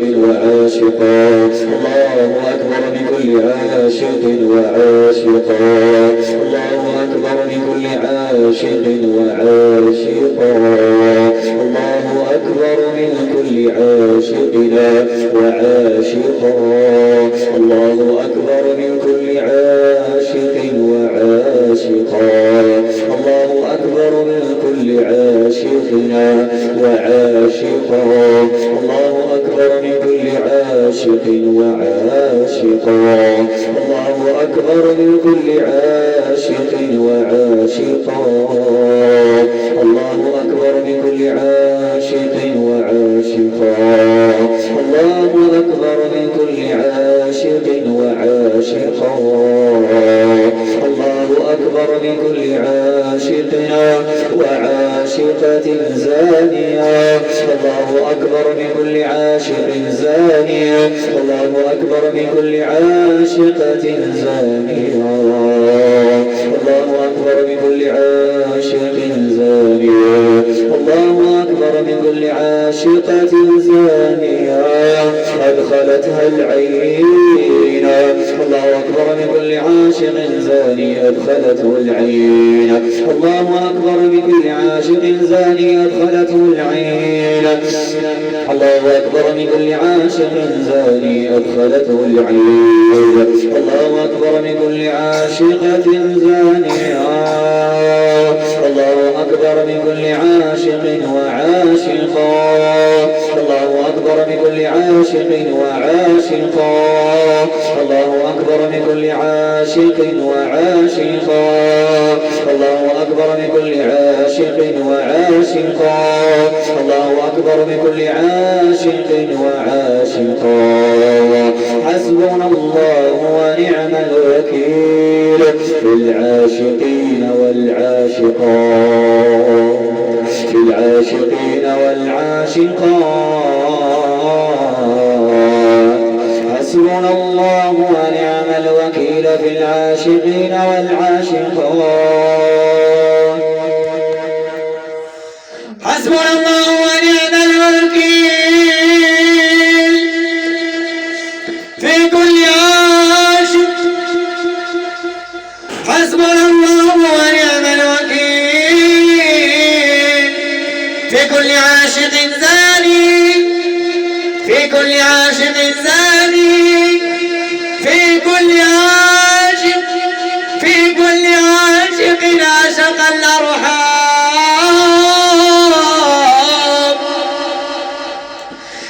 وعاشقا. الله أكبر بكل عاشق وعاشقا. الله أكبر بكل عاشق وعاشقا. الله أكبر من كل عاشقنا وعاشقا. الله أكبر من كل عاشق وعاشقا. الله أكبر من كل عاشقنا وعاشقا. الله أكبر من كل عاشق وعاشقا. الله أكبر من كل عاشق وعاشقا. الله أكبر من كل عاشق وعاشقا. الله أكبر من كل عاشق وعاشقا. الله أكبر من كل عاشقنا وعاشقة زانية. الله أكبر من كل عاشق زانية. الله أكبر من كل عاشقة زانية. الله أكبر من كل عاشق زانية. الله أكبر من كل عاشقة زانية أدخلتها العين. الله أكبر من كل عاشق زاني أدخلته العين. الله أكبر من كل عاشق زاني أدخلته العين. الله أكبر من كل عاشق زاني أدخلته العين. الله أكبر من كل عاشقة زانية. الله أكبر من كل عاشق وعاشقا. الله أكبر من كل عاشق وعاشقا. الله أكبر من كل عاشق وعاشقا. الله أكبر من كل عاشق وعاشقا. الله أكبر من كل عاشق وعاشقا. حسبنا الله ونعم الوكيل في العاشقين والعاشقات. في العاشقين والعاشقات. حسبنا الله ونعم الوكيل في العاشقين والعاشقات. حسبنا الله ونعم الوكيل في كل عاشق. حسبنا الله ونعم الوكيل في كل عاشق زاني. في كل عاشق زاني. في كل عاشق. في كل عاشق عاشق الأرحام.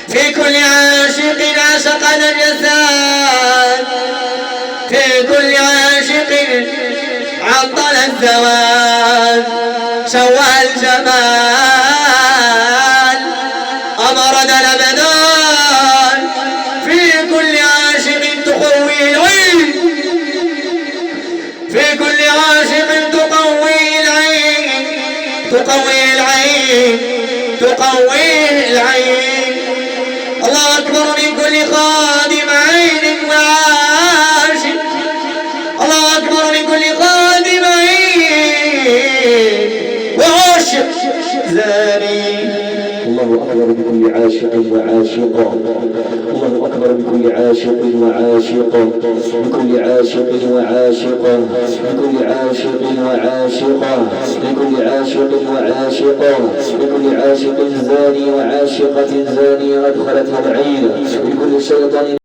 في كل عاشق عاشق الجسد. في كل عاشق عطل الزواج شوه الجمال أمرد الأبدان. في كل عاشق تقوي العين. في كل عاشق تقوي العين. تقوي العين. تقوي العين. الله أكبر من كل خادم عين وعاشق. الله أكبر من كل خادم عين وعاشق زاني. الله أكبر بكل عاشق وعاشقة. الله أكبر بكل عاشق وعاشقة. بكل عاشق وعاشقة. بكل عاشق وعاشقة. بكل عاشق وعاشقة. بكل عاشق زاني وعاشقة زانية أدخلتها العين. بكل شيطان